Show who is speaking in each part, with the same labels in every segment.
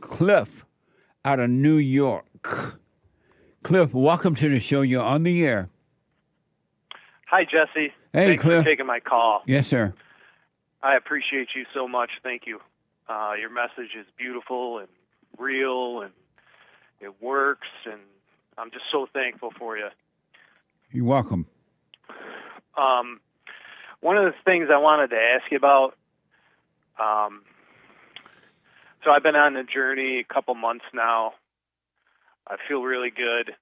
Speaker 1: Cliff out of New York. Cliff, welcome to the show. You're on the air.
Speaker 2: Hi, Jesse.
Speaker 1: Hey,
Speaker 2: Thanks for
Speaker 1: Cliff.
Speaker 2: taking my call.
Speaker 1: Yes, sir.
Speaker 2: I appreciate you so much. Thank you. Your message is beautiful and real, and it works, and I'm just so thankful for you.
Speaker 1: You're welcome.
Speaker 2: One of the things I wanted to ask you about, so I've been on the journey a couple months now. I feel really good,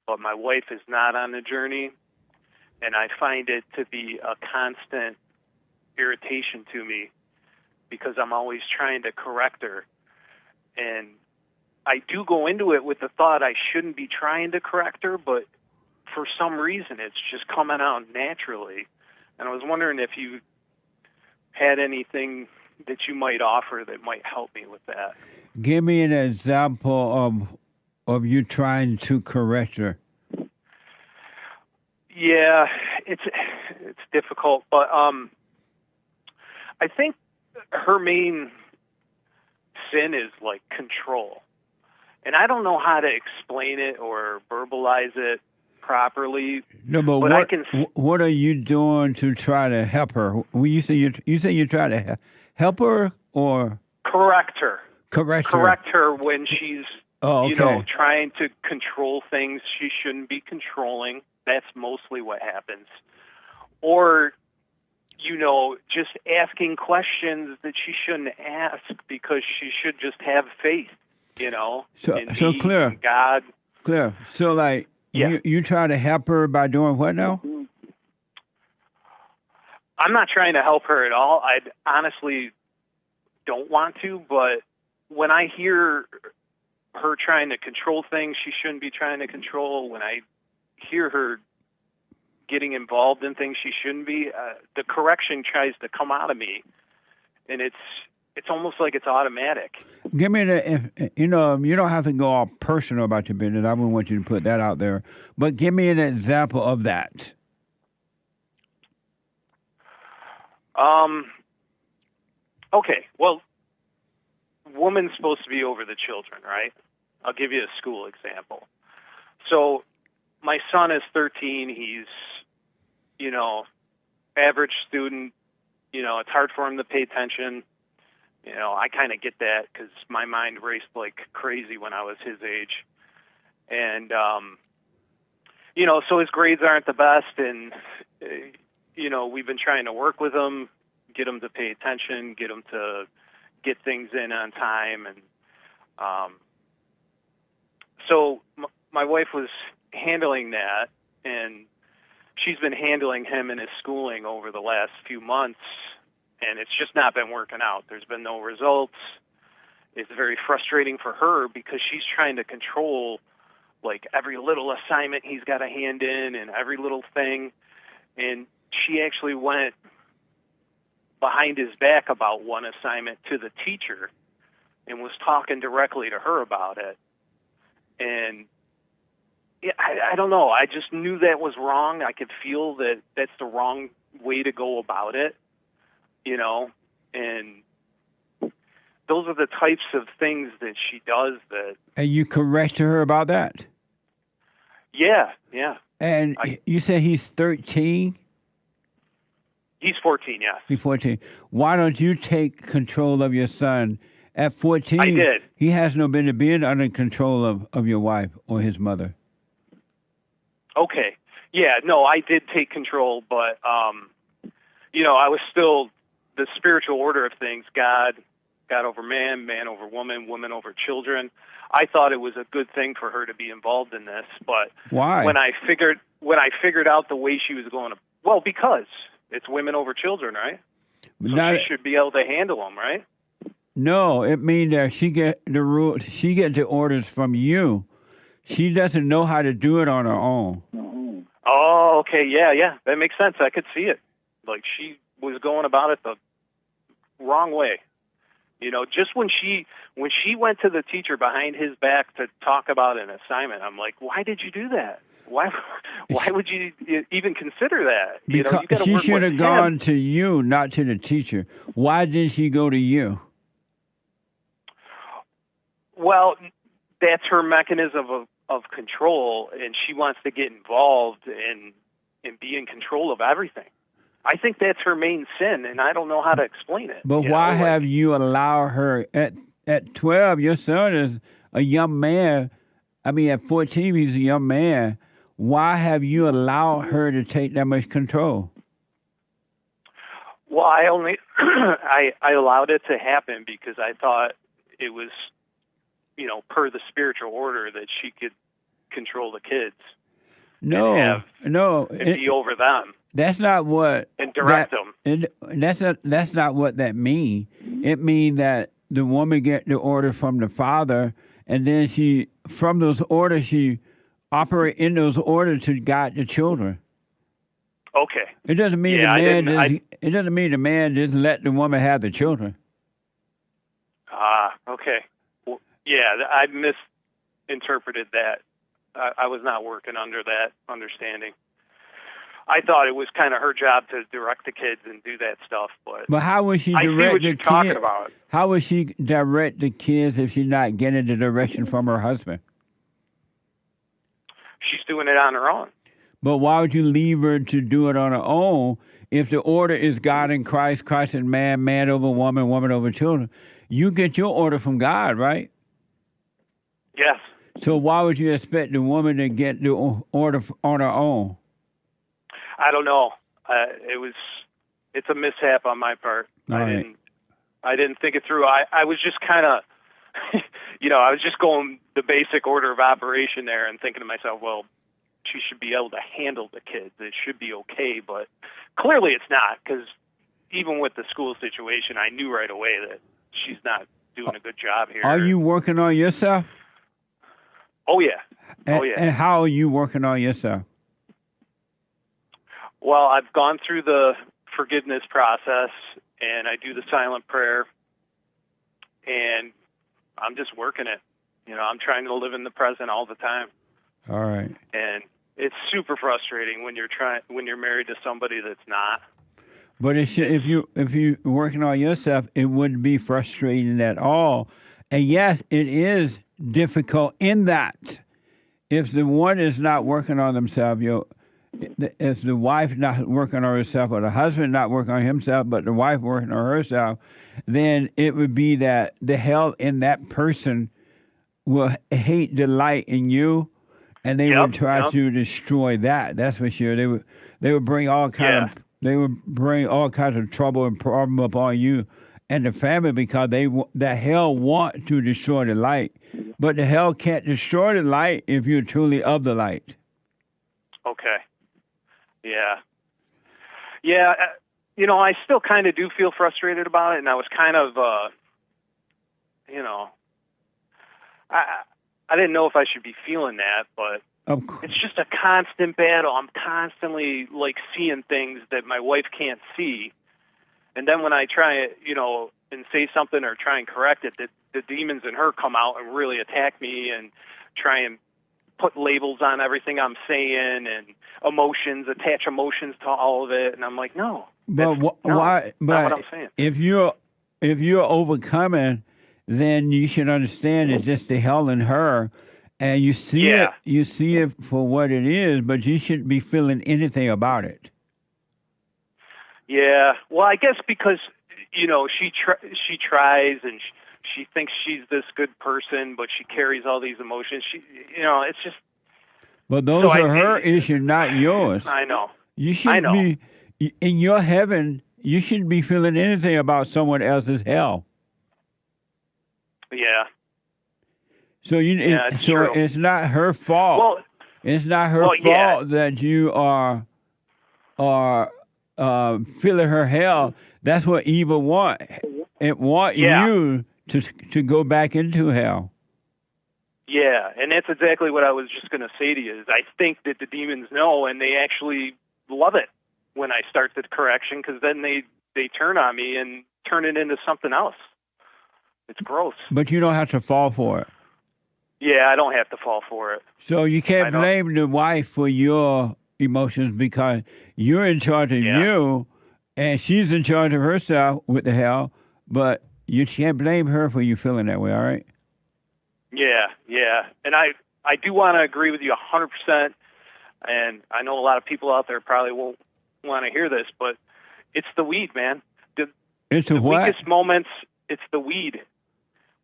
Speaker 2: but my wife is not on the journey, and I find it to be a constant irritation to me because I'm always trying to correct her. And I do go into it with the thought I shouldn't be trying to correct her, but for some reason it's just coming out naturally. And I was wondering if you had anything that you might offer that might help me with that.
Speaker 1: Give me an example of you trying to correct her.
Speaker 2: Yeah, it's difficult, but I think her main sin is like control. And I don't know how to explain it or verbalize it properly.
Speaker 1: No, but what are you doing to try to help her? When you say you try to help her or
Speaker 2: correct her.
Speaker 1: Correct
Speaker 2: her when she's trying to control things she shouldn't be controlling. That's mostly what happens. Or just asking questions that she shouldn't ask because she should just have faith, in
Speaker 1: Claire,
Speaker 2: in God.
Speaker 1: Claire, so like you try to help her by doing what now?
Speaker 2: I'm not trying to help her at all. I honestly don't want to, but when I hear her trying to control things she shouldn't be trying to control, when I hear her getting involved in things she shouldn't be, the correction tries to come out of me, and it's almost like it's automatic.
Speaker 1: Give me you don't have to go all personal about your business. I wouldn't want you to put that out there, but give me an example of that.
Speaker 2: Okay, well, woman's supposed to be over the children, right? I'll give you a school example. So my son is 13. He's, average student. It's hard for him to pay attention. I kind of get that because my mind raced like crazy when I was his age. And, so his grades aren't the best. And, we've been trying to work with him, get him to pay attention, get him to get things in on time. And so my wife was handling that, and she's been handling him and his schooling over the last few months, and it's just not been working out. There's been no results. It's very frustrating for her because she's trying to control like every little assignment he's got to hand in and every little thing. And she actually went behind his back about one assignment to the teacher and was talking directly to her about it. And I don't know. I just knew that was wrong. I could feel that that's the wrong way to go about it, and those are the types of things that she does that...
Speaker 1: And you corrected her about that?
Speaker 2: Yeah.
Speaker 1: And you said he's 13?
Speaker 2: He's 14, yes.
Speaker 1: He's 14. Why don't you take control of your son? At 14,
Speaker 2: I did.
Speaker 1: He has no business being under control of your wife or his mother.
Speaker 2: Okay. Yeah, no, I did take control, but, I was still the spiritual order of things, God over man, man over woman, woman over children. I thought it was a good thing for her to be involved in this, but
Speaker 1: why?
Speaker 2: When I figured out the way she was going to, well, because it's women over children, right? So she should be able to handle them, right?
Speaker 1: No, it means that she get the orders from you. She doesn't know how to do it on her own.
Speaker 2: Oh, okay, yeah, that makes sense. I could see it. Like she was going about it the wrong way. Just when she went to the teacher behind his back to talk about an assignment, I'm like, why did you do that? Why would you even consider that?
Speaker 1: Because she should have gone to you, not to the teacher. Why did she go to you?
Speaker 2: Well, that's her mechanism of control, and she wants to get involved and be in control of everything. I think that's her main sin, and I don't know how to explain it.
Speaker 1: But why have you allowed her at 12? Your son is a young man. I mean, at 14, he's a young man. Why have you allowed her to take that much control?
Speaker 2: Well, I only I allowed it to happen because I thought it was, per the spiritual order that she could control the kids.
Speaker 1: No,
Speaker 2: and be over them.
Speaker 1: That's not what
Speaker 2: and direct them.
Speaker 1: That's not what that means. It means that the woman get the order from the father, and then from those orders she operate in those orders to guide the children.
Speaker 2: Okay.
Speaker 1: It doesn't mean it doesn't mean the man just let the woman have the children.
Speaker 2: Okay. Well, yeah, I misinterpreted that. I was not working under that understanding. I thought it was kind of her job to direct the kids and do that stuff, but
Speaker 1: how would she direct
Speaker 2: I see what
Speaker 1: the
Speaker 2: you're
Speaker 1: kids?
Speaker 2: talking about.
Speaker 1: How would she direct the kids if she's not getting the direction from her husband?
Speaker 2: She's doing it on her own.
Speaker 1: But why would you leave her to do it on her own if the order is God in Christ, Christ and man, man over woman, woman over children? You get your order from God, right?
Speaker 2: Yes.
Speaker 1: So why would you expect the woman to get the order on her own?
Speaker 2: I don't know. It's a mishap on my part. I didn't think it through. I was just kind of, I was just going the basic order of operation there and thinking to myself, well, she should be able to handle the kids. It should be okay, but clearly it's not, because even with the school situation, I knew right away that she's not doing a good job here.
Speaker 1: Are you working on yourself?
Speaker 2: Oh, yeah.
Speaker 1: And how are you working on yourself?
Speaker 2: Well, I've gone through the forgiveness process, and I do the silent prayer, and I'm just working it. I'm trying to live in the present all the time.
Speaker 1: All right.
Speaker 2: And it's super frustrating when you're married to somebody that's not.
Speaker 1: But if you're working on yourself, it wouldn't be frustrating at all. And yes, it is difficult in that if the one is not working on themselves, if the wife not working on herself or the husband not working on himself, but the wife working on herself, then it would be that the hell in that person will hate the light in you, and they would try to destroy that. That's for sure. They would bring all kinds of trouble and problem upon you and the family, because the hell want to destroy the light, but the hell can't destroy the light if you're truly of the light. Okay.
Speaker 2: Yeah. I still kind of do feel frustrated about it, and I was kind of, I didn't know if I should be feeling that, but it's just a constant battle. I'm constantly seeing things that my wife can't see, and then when I try, and say something or try and correct it, the demons in her come out and really attack me and try and put labels on everything I'm saying and attach emotions to all of it, and I'm like, no.
Speaker 1: But why? But
Speaker 2: not what I'm saying.
Speaker 1: If you're overcoming, then you should understand it's just the hell in her, and you see it. You see it for what it is, but you shouldn't be feeling anything about it.
Speaker 2: Yeah. Well, I guess because she tries and she thinks she's this good person, but she carries all these emotions. It's just.
Speaker 1: But those are her issues, not yours.
Speaker 2: I know.
Speaker 1: You shouldn't be in your heaven. You shouldn't be feeling anything about someone else's hell.
Speaker 2: Yeah.
Speaker 1: So
Speaker 2: true.
Speaker 1: It's not her fault.
Speaker 2: Well,
Speaker 1: it's not her fault that you are feeling her hell. That's what evil want. It want you to go back into hell.
Speaker 2: Yeah, and that's exactly what I was just going to say to you. Is I think that the demons know, and they actually love it when I start the correction, because then they turn on me and turn it into something else. It's gross.
Speaker 1: But you don't have to fall for it.
Speaker 2: Yeah, I don't have to fall for it.
Speaker 1: So you can't blame the wife for your emotions, because you're in charge of you, and she's in charge of herself with the hell, but you can't blame her for you feeling that way, all right?
Speaker 2: Yeah. And I do want to agree with you 100%. And I know a lot of people out there probably won't want to hear this, but it's the weed, man.
Speaker 1: It's the what?
Speaker 2: Weakest moments, it's the weed.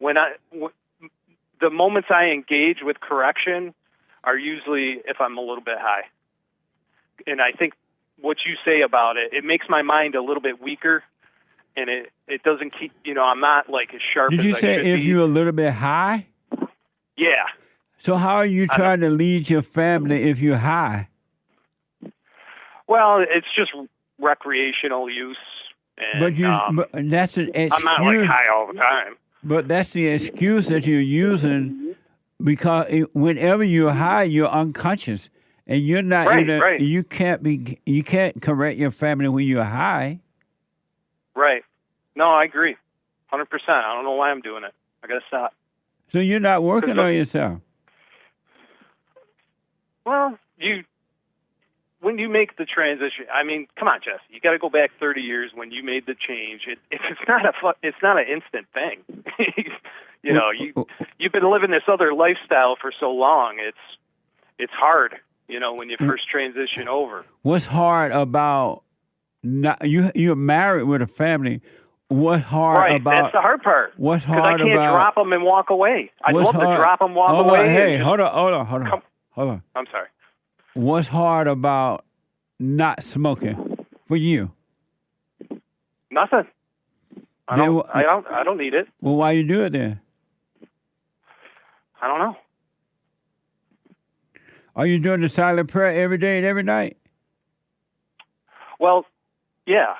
Speaker 2: The moments I engage with correction are usually if I'm a little bit high. And I think what you say about it, it makes my mind a little bit weaker, and it doesn't keep, I'm not like as sharp as I should be.
Speaker 1: Did you say if you're a little bit high?
Speaker 2: Yeah.
Speaker 1: So how are you trying to lead your family if you're high?
Speaker 2: Well, it's just recreational use. And,
Speaker 1: but that's an excuse.
Speaker 2: I'm not like high all the time.
Speaker 1: But that's the excuse that you're using because whenever you're high, you're unconscious, and you're not.
Speaker 2: Right.
Speaker 1: You can't correct your family when you're high.
Speaker 2: Right. No, I agree, 100%. I don't know why I'm doing it. I gotta stop.
Speaker 1: So you're not working on yourself.
Speaker 2: Well, when you make the transition, I mean, come on, Jesse, you got to go back 30 years when you made the change. It's not an instant thing. You've been living this other lifestyle for so long. It's hard, when you first transition over.
Speaker 1: What's hard about you're married with a family? What's hard about?
Speaker 2: Right, that's the hard part.
Speaker 1: What's hard about?
Speaker 2: Because I can't drop them and walk away. I'd love to drop them, walk away.
Speaker 1: Hey, hold on.
Speaker 2: I'm sorry.
Speaker 1: What's hard about not smoking for you?
Speaker 2: Nothing. I don't need it.
Speaker 1: Well, why you do it then?
Speaker 2: I don't know.
Speaker 1: Are you doing the silent prayer every day and every night?
Speaker 2: Well, yeah.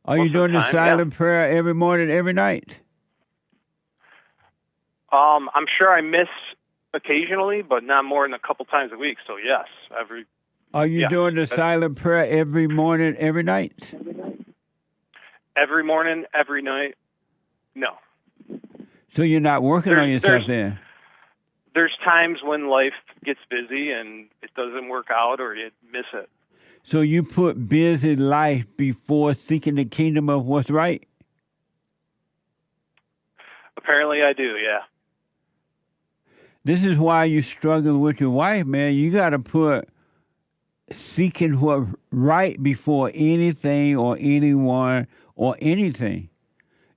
Speaker 1: Are you doing the silent prayer every morning, every night?
Speaker 2: I'm sure I miss occasionally, but not more than a couple times a week. So yes,
Speaker 1: Are you doing the silent prayer every morning, every night?
Speaker 2: Every morning, every night? No.
Speaker 1: So you're not working on yourself then?
Speaker 2: There's times when life gets busy and it doesn't work out or you miss it.
Speaker 1: So you put busy life before seeking the kingdom of what's right?
Speaker 2: Apparently I do, yeah.
Speaker 1: This is why you struggle with your wife, man. You got to put seeking what's right before anything or anyone or anything.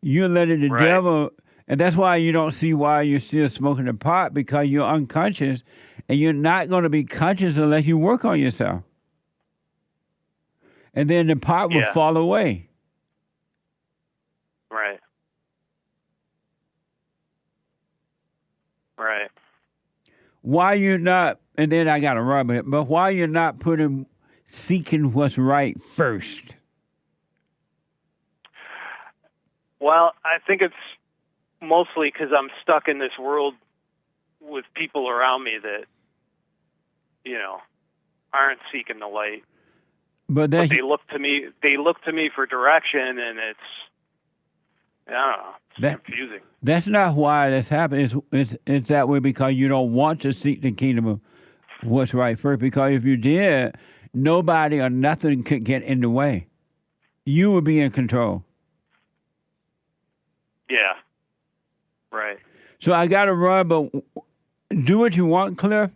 Speaker 1: You're letting the devil, and that's why you don't see why you're still smoking the pot, because you're unconscious, and you're not going to be conscious unless you work on yourself. And then the pot will fall away.
Speaker 2: Right.
Speaker 1: Why you're not, and then I got to rub it, but why you're not seeking what's right first?
Speaker 2: Well, I think it's mostly because I'm stuck in this world with people around me that, aren't seeking the light.
Speaker 1: But
Speaker 2: they look to me. They look to me for direction, and it's, I don't know. It's confusing.
Speaker 1: That's not why that's happening. It's that way because you don't want to seek the kingdom of what's right first. Because if you did, nobody or nothing could get in the way. You would be in control.
Speaker 2: Yeah. Right.
Speaker 1: So I got to run, but do what you want, Cliff.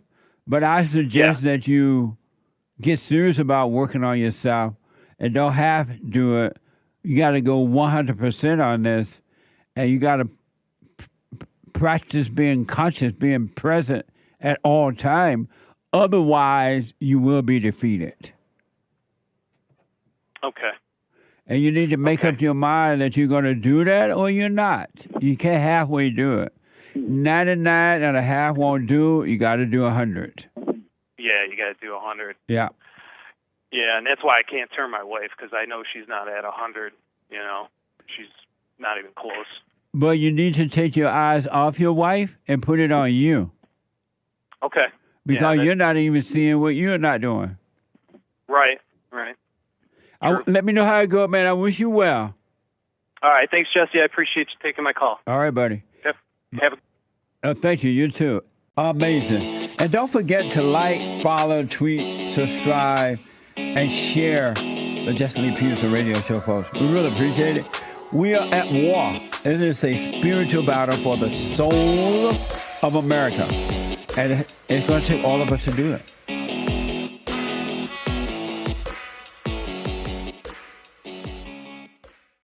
Speaker 1: But I suggest that you get serious about working on yourself and don't have to do it. You got to go 100% on this, and you got to practice being conscious, being present at all time. Otherwise, you will be defeated.
Speaker 2: Okay.
Speaker 1: And you need to make up your mind that you're going to do that or you're not. You can't halfway do it. 99 and a half won't do. You got to do 100.
Speaker 2: Yeah, you got to do 100.
Speaker 1: Yeah.
Speaker 2: Yeah, and that's why I can't turn my wife, because I know she's not at 100. She's not even close.
Speaker 1: But you need to take your eyes off your wife and put it on you.
Speaker 2: Okay.
Speaker 1: Because you're not even seeing what you're not doing.
Speaker 2: Right.
Speaker 1: Let me know how it goes, man. I wish you well.
Speaker 2: All right. Thanks, Jesse. I appreciate you taking my call.
Speaker 1: All right, buddy. Thank you. You too. Amazing. And don't forget to like, follow, tweet, subscribe, and share the Jesse Lee Peterson radio show, folks. We really appreciate it. We are at war. It is a spiritual battle for the soul of America. And it's going to take all of us to do it.